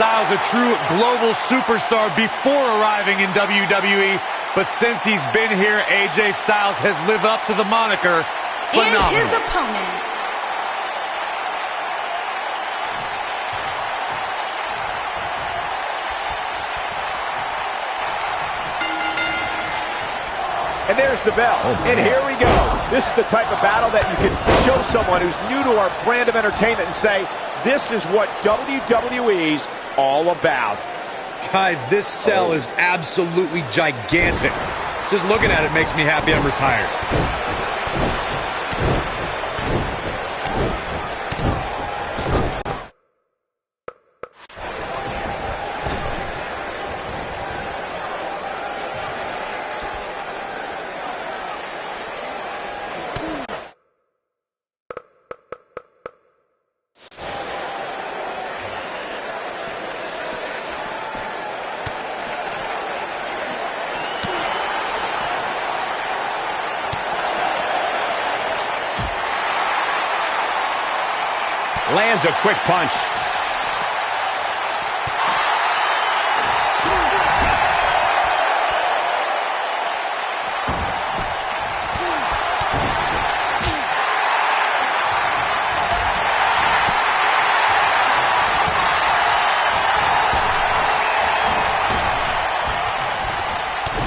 Styles a true global superstar before arriving in WWE, but since he's been here, AJ Styles has lived up to the moniker phenomenal. And his opponent. And there's the bell. And here we go. This is the type of battle that you can show someone who's new to our brand of entertainment and say, this is what WWE's all about. Guys, this cell is absolutely gigantic. Just looking at it makes me happy I'm retired. Lands a quick punch.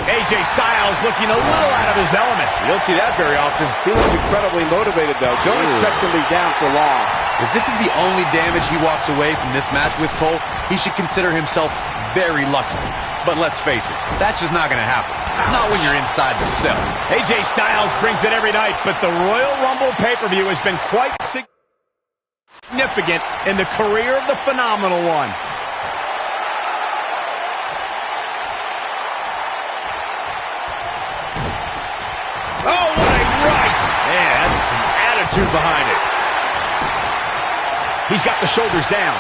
AJ Styles looking a little out of his element. You don't see that very often. He looks incredibly motivated, though. Don't expect him to be down for long. If this is the only damage he walks away from this match with, Cole, he should consider himself very lucky. But let's face it, that's just not going to happen. Not when you're inside the cell. AJ Styles brings it every night, but the Royal Rumble pay-per-view has been quite significant in the career of the Phenomenal One. Oh, what a right! Man, that's some attitude behind it. He's got the shoulders down.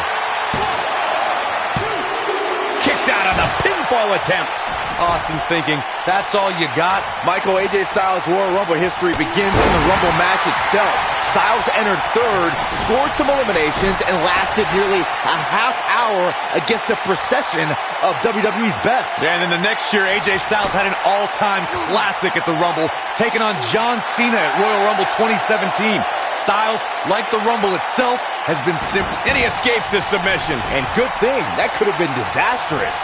Kicks out on the pinfall attempt. Austin's thinking, that's all you got? Michael, AJ Styles' Royal Rumble history begins in the Rumble match itself. Styles entered third, scored some eliminations, and lasted nearly a half hour against a procession of WWE's best. Yeah, and then the next year, AJ Styles had an all-time classic at the Rumble, taking on John Cena at Royal Rumble 2017. Styles, like the Rumble itself, has been simple. And he escapes this submission. And good thing, that could have been disastrous.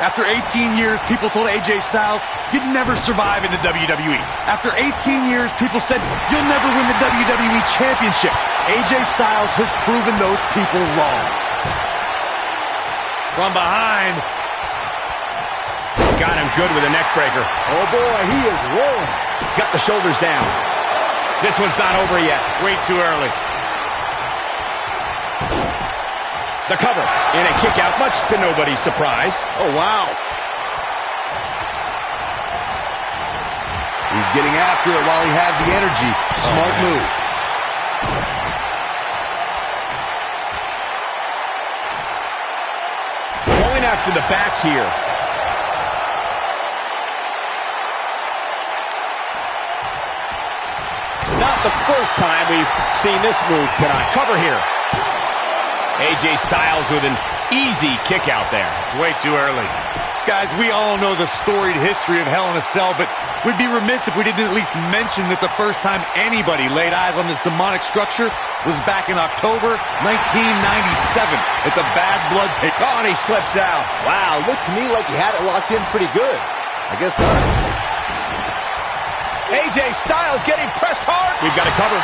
After 18 years, people told AJ Styles, you'd never survive in the WWE. After 18 years, people said, you'll never win the WWE Championship. AJ Styles has proven those people wrong. From behind. Got him good with a neck breaker. Oh boy, he is rolling. Got the shoulders down. This one's not over yet. Way too early. The cover and a kick out, much to nobody's surprise. Oh, wow. He's getting after it while he has the energy. Smart move. Going after the back here. Not the first time we've seen this move tonight. Cover here. AJ Styles with an easy kick out there. It's way too early. Guys, we all know the storied history of Hell in a Cell, but we'd be remiss if we didn't at least mention that the first time anybody laid eyes on this demonic structure was back in October 1997 at the Bad Blood Pit. Oh, and he slips out. Wow, looked to me like he had it locked in pretty good. I guess not. AJ Styles getting pressed hard. We've got to cover.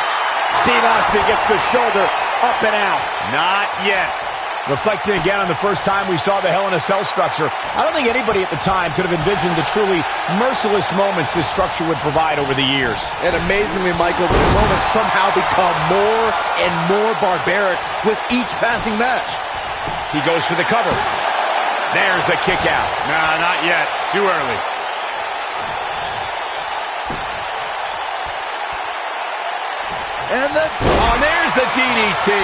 Steve Austin gets the shoulder up and out. Not yet. Reflecting again on the first time we saw the Hell in a Cell structure, I don't think anybody at the time could have envisioned the truly merciless moments this structure would provide over the years. And amazingly, Michael, these moments somehow become more and more barbaric with each passing match. He goes for the cover. There's the kick out. Nah, not yet. Too early. And there's the DDT.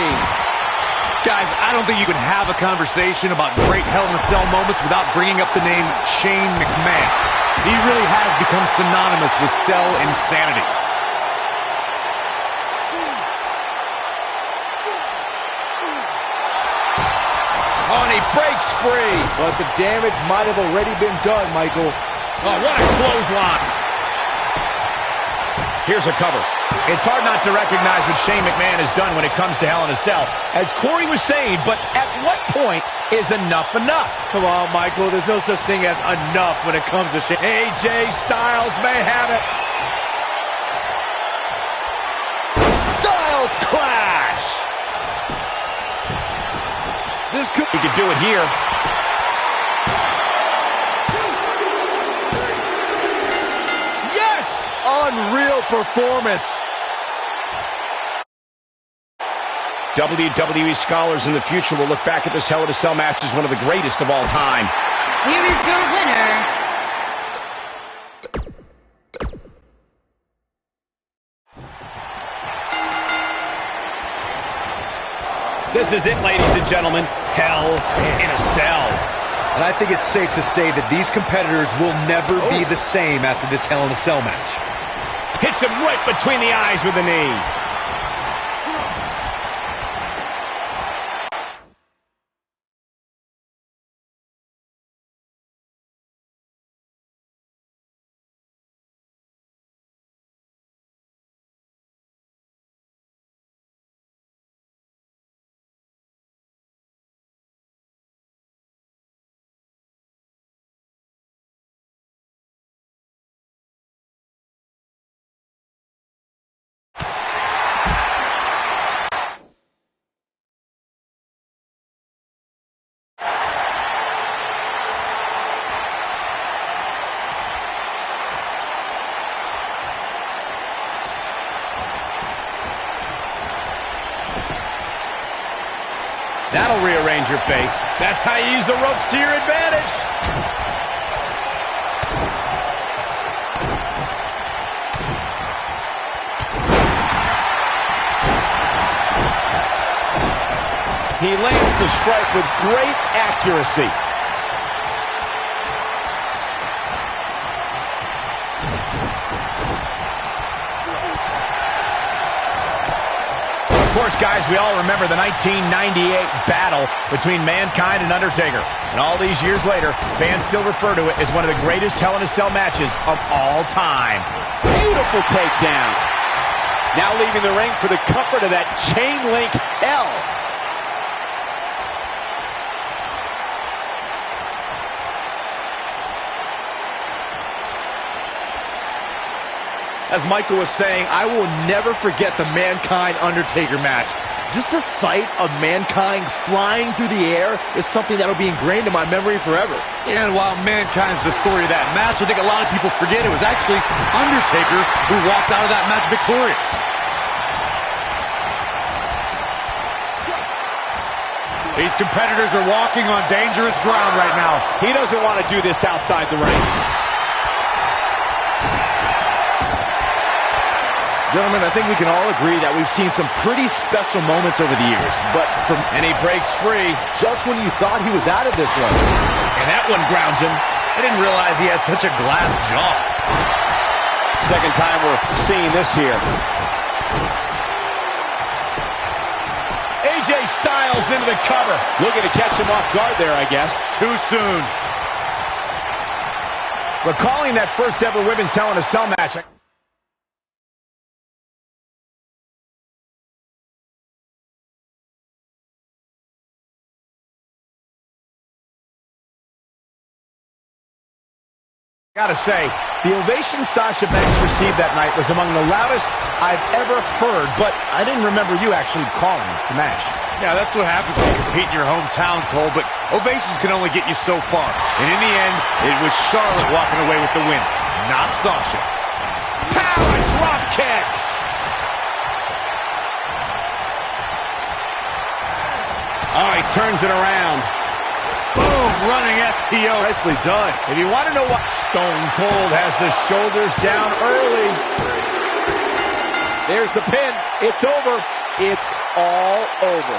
Guys, I don't think you can have a conversation about great Hell in a Cell moments without bringing up the name Shane McMahon. He really has become synonymous with cell insanity. he breaks free. But the damage might have already been done, Michael. Oh, what a clothesline. Here's a cover. It's hard not to recognize what Shane McMahon has done when it comes to Hell in a Cell. As Corey was saying, but at what point is enough enough? Come on, Michael. There's no such thing as enough when it comes to Shane. AJ Styles may have it. Styles clash. This could... He could do it here. Yes! Unreal performance. WWE scholars in the future will look back at this Hell in a Cell match as one of the greatest of all time. Here is your winner. This is it, ladies and gentlemen. Hell in a Cell. And I think it's safe to say that these competitors will never be the same after this Hell in a Cell match. Hits him right between the eyes with the knee. That'll rearrange your face. That's how you use the ropes to your advantage. He lands the strike with great accuracy. Of course, guys, we all remember the 1998 battle between Mankind and Undertaker. And all these years later, fans still refer to it as one of the greatest Hell in a Cell matches of all time. Beautiful takedown. Now leaving the ring for the comfort of that chain link hell. As Michael was saying, I will never forget the Mankind-Undertaker match. Just the sight of Mankind flying through the air is something that will be ingrained in my memory forever. And while Mankind's the story of that match, I think a lot of people forget it was actually Undertaker who walked out of that match victorious. These competitors are walking on dangerous ground right now. He doesn't want to do this outside the ring. Gentlemen, I think we can all agree that we've seen some pretty special moments over the years. But And he breaks free. just when you thought he was out of this one. And that one grounds him. I didn't realize he had such a glass jaw. Second time we're seeing this here. AJ Styles into the cover. Looking to catch him off guard there, I guess. Too soon. Recalling that first ever women's Hell in a Cell match. Gotta say, the ovation Sasha Banks received that night was among the loudest I've ever heard, but I didn't remember you actually calling the match. Yeah, that's what happens when you compete in your hometown, Cole, but ovations can only get you so far. And in the end, it was Charlotte walking away with the win, not Sasha. Power drop kick! Oh, he turns it around. Boom, running STO. Nicely done. If you want to know what, Stone Cold has the shoulders down early. There's the pin. It's over. It's all over.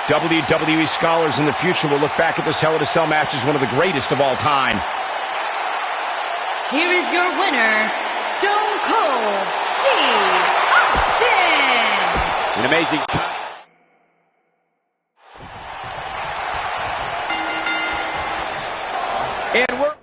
WWE scholars in the future will look back at this Hell in a Cell match as one of the greatest of all time. Here is your winner, Stone Cold Steve Austin. An amazing... And we're...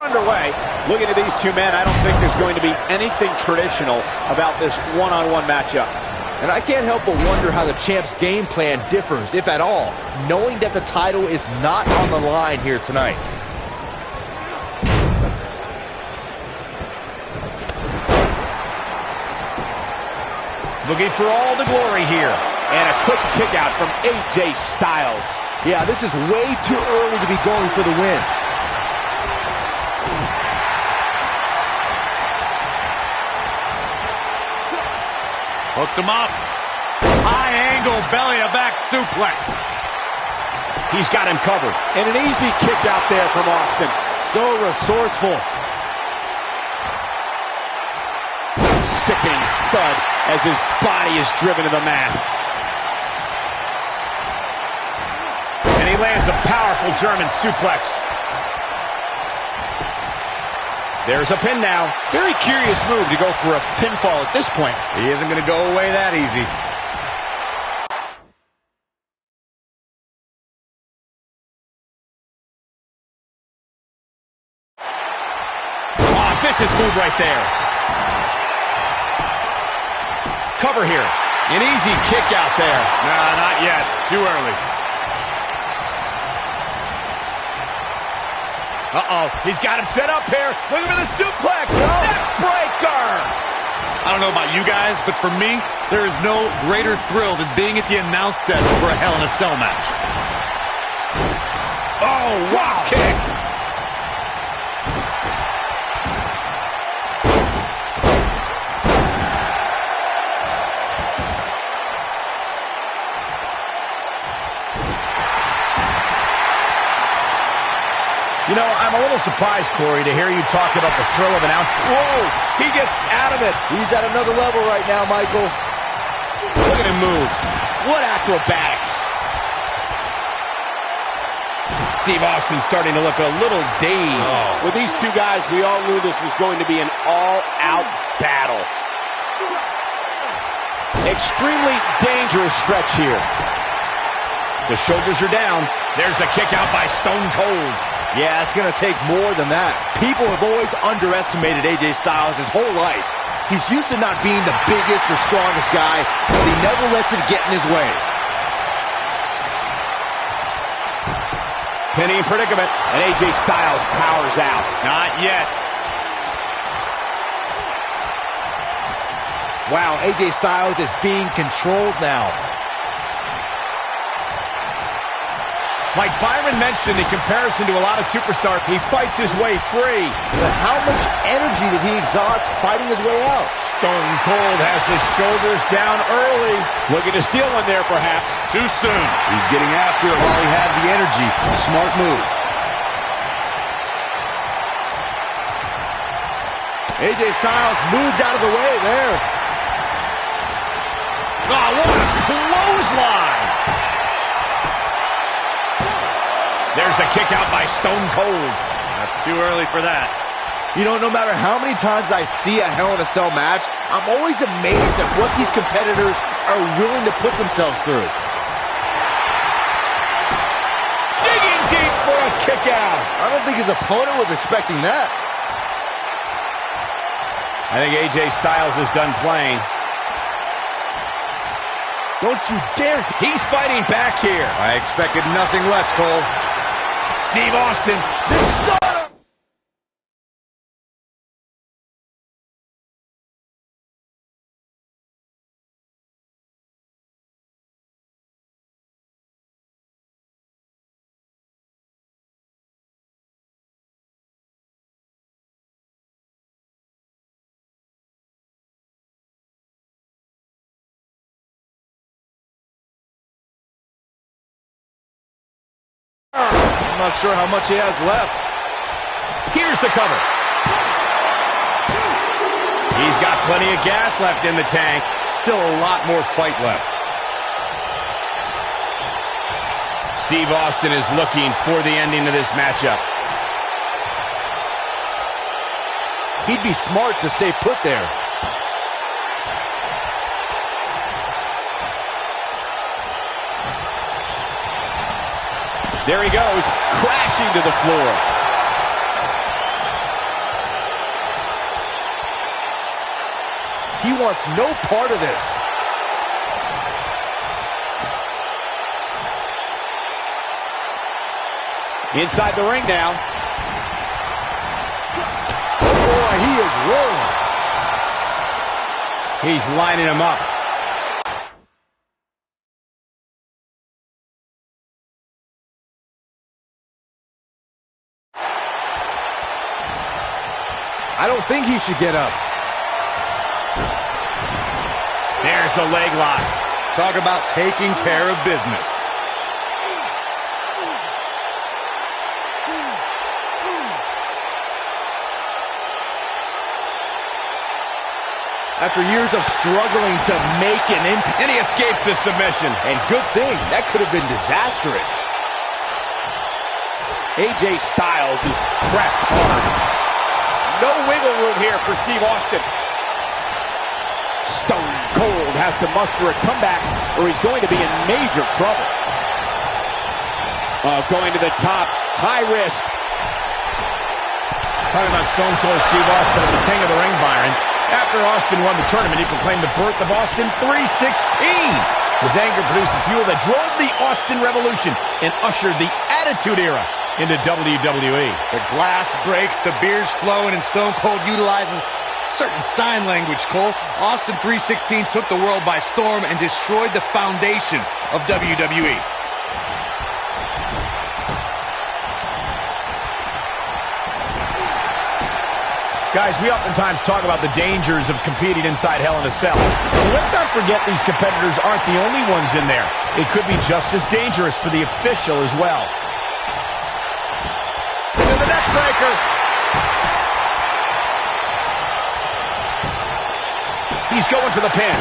underway. Looking at these two men, I don't think there's going to be anything traditional about this one-on-one matchup. And I can't help but wonder how the champ's game plan differs, if at all, knowing that the title is not on the line here tonight. Looking for all the glory here. And a quick kick out from AJ Styles. Yeah, this is way too early to be going for the win. Hooked him up. High angle belly-to-back suplex. He's got him covered. And an easy kick out there from Austin. So resourceful. Sickening thud as his body is driven to the mat. And he lands a powerful German suplex. There's a pin now. Very curious move to go for a pinfall at this point. He isn't going to go away that easy. Oh, vicious move right there. Cover here. An easy kick out there. Nah, not yet. Too early. Uh-oh, he's got him set up here. Looking for the suplex. Neckbreaker. I don't know about you guys, but for me, there is no greater thrill than being at the announce desk for a Hell in a Cell match. Oh, wow. Kick. You know, I'm a little surprised, Corey, to hear you talk about the thrill of announcing. Whoa! He gets out of it. He's at another level right now, Michael. Look at him move. What acrobatics. Steve Austin starting to look a little dazed. Oh. With these two guys, we all knew this was going to be an all-out battle. Extremely dangerous stretch here. The shoulders are down. There's the kick out by Stone Cold. Yeah, it's going to take more than that. People have always underestimated AJ Styles his whole life. He's used to not being the biggest or strongest guy, but he never lets it get in his way. Pinning predicament, and AJ Styles powers out. Not yet. Wow, AJ Styles is being controlled now. Like Byron mentioned, in comparison to a lot of superstars, he fights his way free. But how much energy did he exhaust fighting his way out? Stone Cold has the shoulders down early. Looking to steal one there, perhaps. Too soon. He's getting after it while he has the energy. Smart move. AJ Styles moved out of the way there. Oh, what a clothesline. There's the kick out by Stone Cold. That's too early for that. You know, no matter how many times I see a Hell in a Cell match, I'm always amazed at what these competitors are willing to put themselves through. Digging deep for a kick out. I don't think his opponent was expecting that. I think AJ Styles is done playing. Don't you dare. He's fighting back here. I expected nothing less, Cole. Steve Austin. I'm not sure how much he has left. Here's the cover. He's got plenty of gas left in the tank. Still a lot more fight left. Steve Austin is looking for the ending of this matchup. He'd be smart to stay put there. There he goes, crashing to the floor. He wants no part of this. Inside the ring now. Oh boy, he is rolling. He's lining him up. I don't think he should get up. There's the leg lock. Talk about taking care of business. After years of struggling to make an impact. And he escapes the submission. And good thing, that could have been disastrous. AJ Styles is pressed hard. No wiggle room here for Steve Austin. Stone Cold has to muster a comeback or he's going to be in major trouble. Going to the top. High risk. Talking about Stone Cold Steve Austin, the king of the ring, Byron. After Austin won the tournament, he proclaimed the birth of Austin 316. His anger produced the fuel that drove the Austin Revolution and ushered the Attitude Era into WWE. The glass breaks, the beer's flowing, and Stone Cold utilizes certain sign language, Cole. Austin 316 took the world by storm and destroyed the foundation of WWE. Guys, we oftentimes talk about the dangers of competing inside Hell in a Cell. But let's not forget these competitors aren't the only ones in there. It could be just as dangerous for the official as well. Into the neck breaker. He's going for the pin.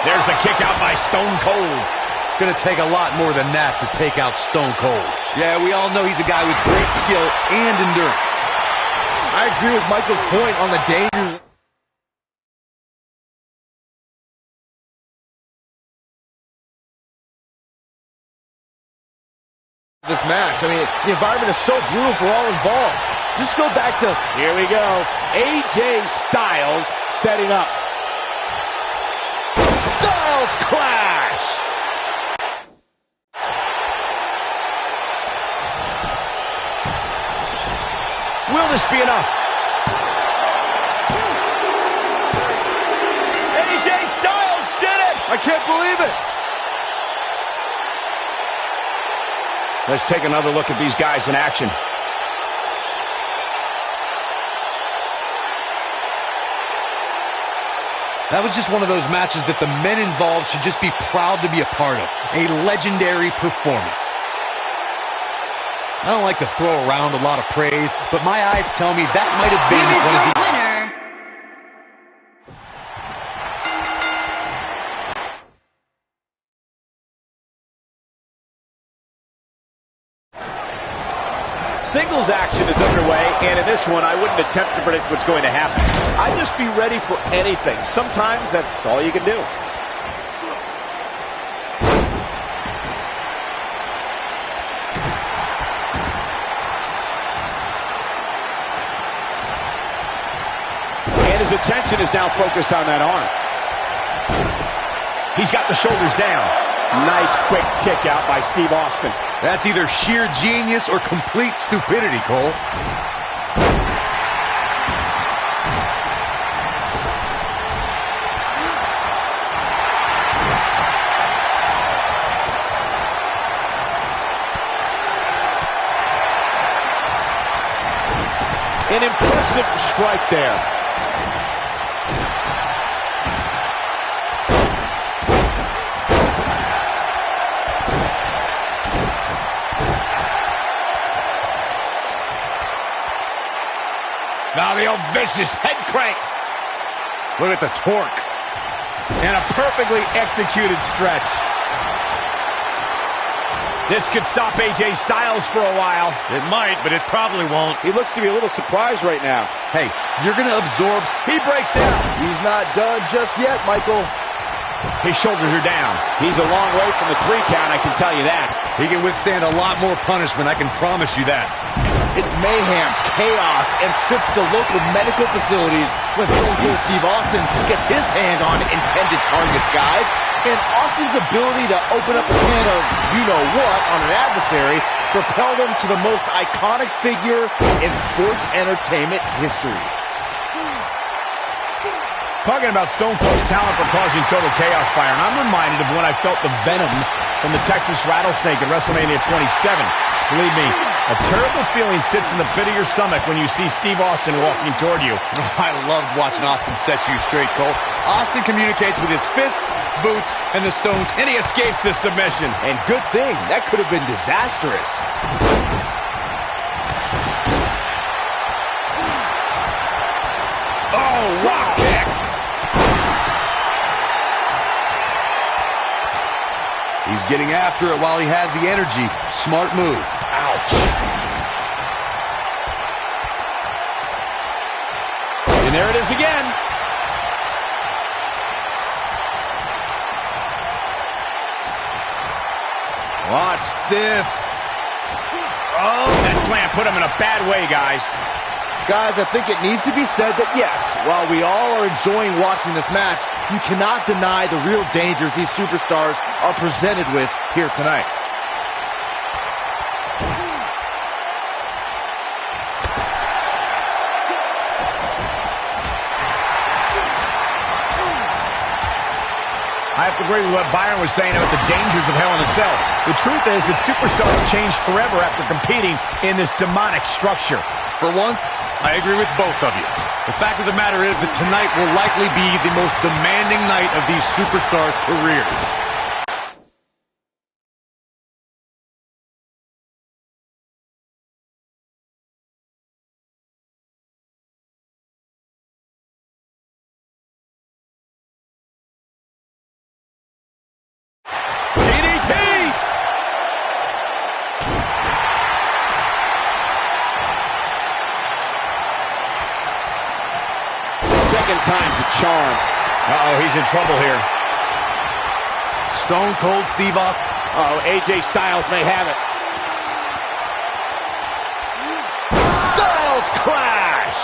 There's the kick out by Stone Cold. Gonna take a lot more than that to take out Stone Cold. Yeah, we all know he's a guy with great skill and endurance. I agree with Michael's point on the dangers. This match, I mean, the environment is so brutal for all involved. Just go back to... Here we go. AJ Styles setting up. Styles Clash! Will this be enough? AJ Styles did it! I can't believe it! Let's take another look at these guys in action. That was just one of those matches that the men involved should just be proud to be a part of. A legendary performance. I don't like to throw around a lot of praise, but my eyes tell me that might have been Here is one of your the... winner, Singles action is underway, and in this one, I wouldn't attempt to predict what's going to happen. I'd just be ready for anything. Sometimes that's all you can do. And his attention is now focused on that arm. He's got the shoulders down. Nice quick kick out by Steve Austin. That's either sheer genius or complete stupidity, Cole. An impressive strike there. Now the old vicious head crank. Look at the torque. And a perfectly executed stretch. This could stop AJ Styles for a while. It might, but it probably won't. He looks to be a little surprised right now. Hey, you're going to absorb... He breaks out. He's not done just yet, Michael. His shoulders are down. He's a long way from the 3 count, I can tell you that. He can withstand a lot more punishment, I can promise you that. It's mayhem, chaos, and trips to local medical facilities when Stone Cold Steve Austin gets his hand on intended targets, guys. And Austin's ability to open up a can of you-know-what on an adversary propelled him to the most iconic figure in sports entertainment history. Talking about Stone Cold's talent for causing total chaos, Byron, I'm reminded of when I felt the venom from the Texas Rattlesnake at WrestleMania 27. Believe me, a terrible feeling sits in the pit of your stomach when you see Steve Austin walking toward you. I loved watching Austin set you straight, Cole. Austin communicates with his fists, boots, and the Stone... And he escapes the submission. And good thing, that could have been disastrous. Oh, rock kick. He's getting after it while he has the energy. Smart move. Ouch. And there it is again. Watch this. Oh, that slam put him in a bad way, guys. Guys, I think it needs to be said that, yes, while we all are enjoying watching this match, you cannot deny the real dangers these superstars are presented with here tonight. I have to agree with what Byron was saying about the dangers of Hell in a Cell. The truth is that superstars change forever after competing in this demonic structure. For once, I agree with both of you. The fact of the matter is that tonight will likely be the most demanding night of these superstars' careers. Second time's a charm. Uh-oh, he's in trouble here. Stone Cold Steve Austin. Uh-oh, AJ Styles may have it. Styles Clash!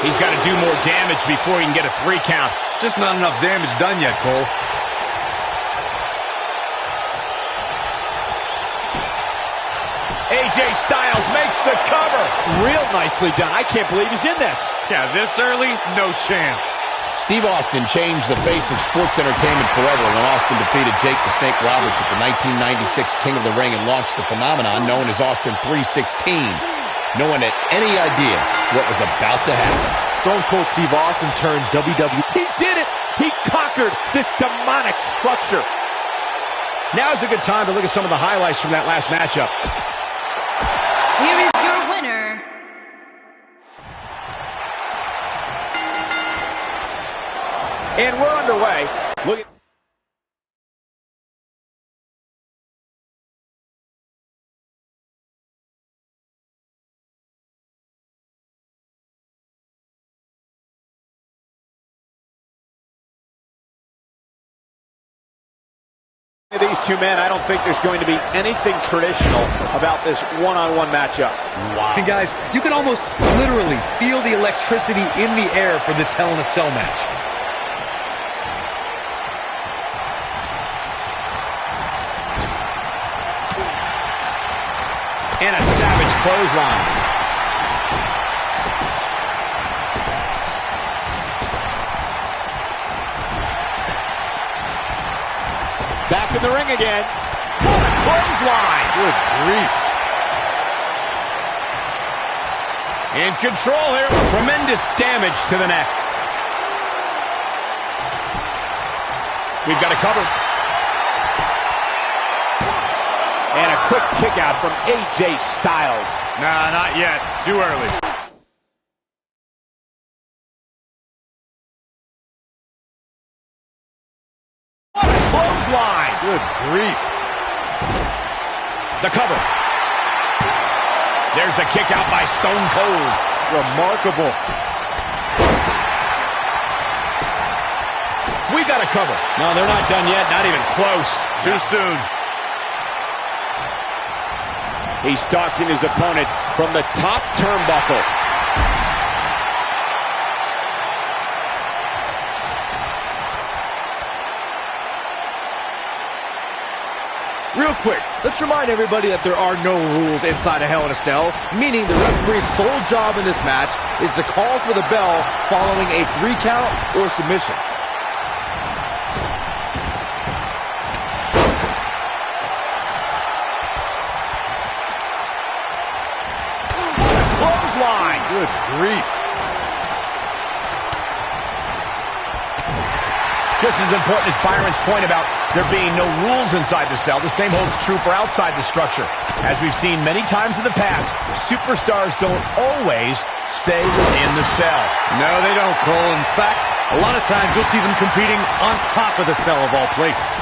He's got to do more damage before he can get a 3 count. Just not enough damage done yet, Cole. AJ Styles makes the cover. Real nicely done. I can't believe he's in this. Yeah, this early, no chance. Steve Austin changed the face of sports entertainment forever when Austin defeated Jake the Snake Roberts at the 1996 King of the Ring and launched the phenomenon known as Austin 316. No one had any idea what was about to happen. Stone Cold Steve Austin turned WWE. He did it! He conquered this demonic structure. Now is a good time to look at some of the highlights from that last matchup. Here is your winner. And we're underway. Look at... These two men, I don't think there's going to be anything traditional about this one-on-one matchup. Wow. And guys, you can almost literally feel the electricity in the air for this Hell in a Cell match. And a savage clothesline. Back in the ring again. What a clothesline. Good grief. In control here. Tremendous damage to the neck. We've got a cover. quick kick out from AJ Styles. Nah, not yet. Too early. What a clothesline. Good grief. The cover. There's the kick out by Stone Cold. Remarkable. We got a cover. No, they're not done yet. Not even close. Too soon. He's stalking his opponent from the top turnbuckle. Real quick, let's remind everybody that there are no rules inside a Hell in a Cell, meaning the referee's sole job in this match is to call for the bell following a 3 count or submission. Clothesline. Good grief. Just as important as Byron's point about there being no rules inside the cell, the same holds true for outside the structure. As we've seen many times in the past, superstars don't always stay within the cell. No, they don't, Cole. In fact, a lot of times you'll see them competing on top of the cell of all places.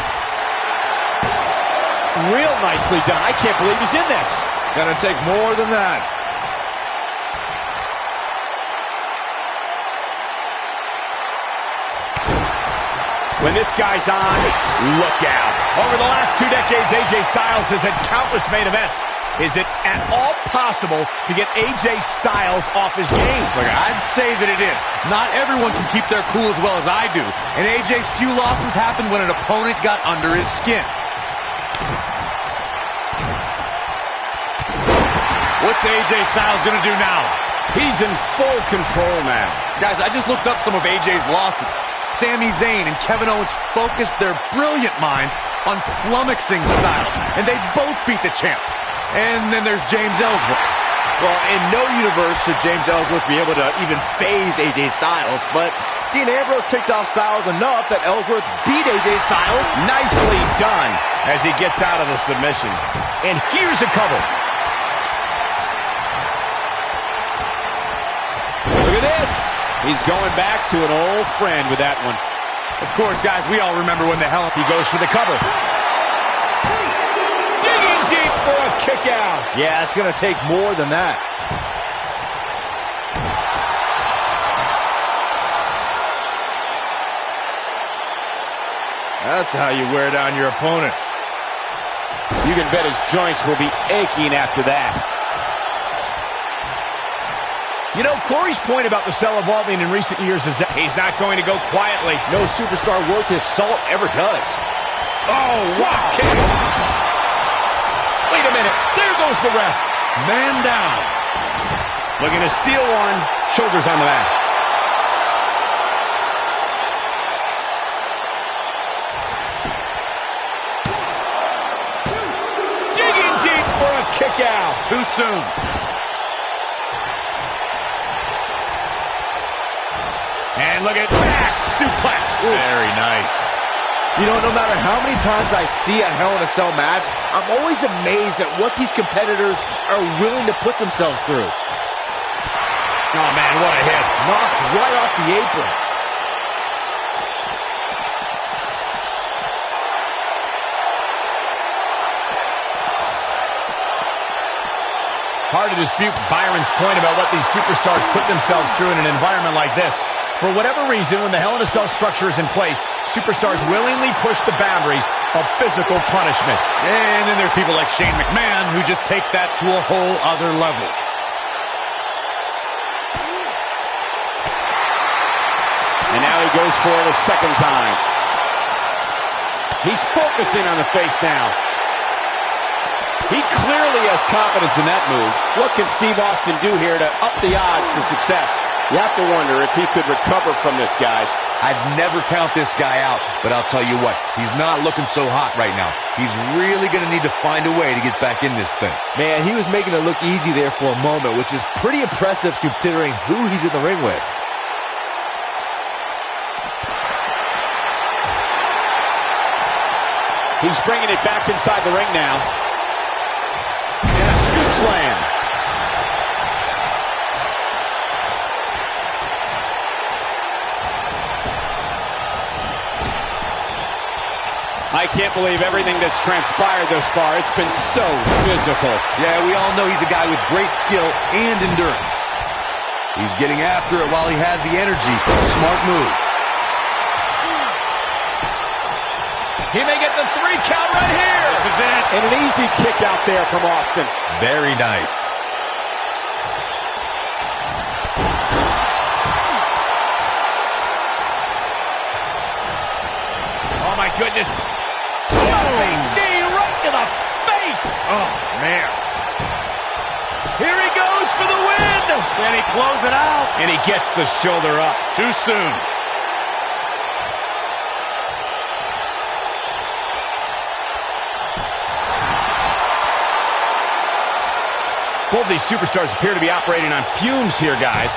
Real nicely done. I can't believe he's in this. Gonna take more than that. When this guy's on, look out. Over the last 2 decades, AJ Styles has had countless main events. Is it at all possible to get AJ Styles off his game? Look, I'd say that it is. Not everyone can keep their cool as well as I do. And AJ's few losses happened when an opponent got under his skin. What's AJ Styles gonna do now? He's in full control now. Guys, I just looked up some of AJ's losses. Sami Zayn and Kevin Owens focused their brilliant minds on flummoxing Styles, and they both beat the champ. And then there's James Ellsworth. Well, in no universe should James Ellsworth be able to even phase AJ Styles, but Dean Ambrose ticked off Styles enough that Ellsworth beat AJ Styles. Nicely done as he gets out of the submission. And here's a cover. Look at this. He's going back to an old friend with that one. Of course, guys, we all remember when the hell He goes for the cover. Digging deep for a kick out. Yeah, it's going to take more than that. That's how you wear down your opponent. You can bet his joints will be aching after that. You know, Corey's point about the cell evolving in recent years is that he's not going to go quietly. No superstar worth his salt ever does. Oh, wow. Kick. Wait a minute. There goes the ref. Man down. Looking to steal one. Shoulders on the mat. Digging deep for a kick out. Too soon. And look at that suplex. Very nice. You know, no matter how many times I see a Hell in a Cell match, I'm always amazed at what these competitors are willing to put themselves through. Oh, man, what a hit. Knocked right off the apron. Hard to dispute Byron's point about what these superstars put themselves through in an environment like this. For whatever reason, when the Hell in a Cell structure is in place, superstars willingly push the boundaries of physical punishment. And then there's people like Shane McMahon who just take that to a whole other level. And now he goes for it a second time. He's focusing on the face now. He clearly has confidence in that move. What can Steve Austin do here to up the odds for success? You have to wonder if he could recover from this, guys. I'd never count this guy out, but I'll tell you what, he's not looking so hot right now. He's really going to need to find a way to get back in this thing. Man, he was making it look easy there for a moment, which is pretty impressive considering who he's in the ring with. He's bringing it back inside the ring now. slam. I can't believe everything that's transpired thus far. It's been so physical. Yeah, we all know he's a guy with great skill and endurance. He's getting after it while he has the energy. Smart move. He may get the 3 count right here. This is it. And an easy kick out there from Austin. Very nice. Oh, my goodness. Jumping knee right to the face. Oh, man. Here he goes for the win. Can he close it out? And he gets the shoulder up. Too soon. Both these superstars appear to be operating on fumes here, guys.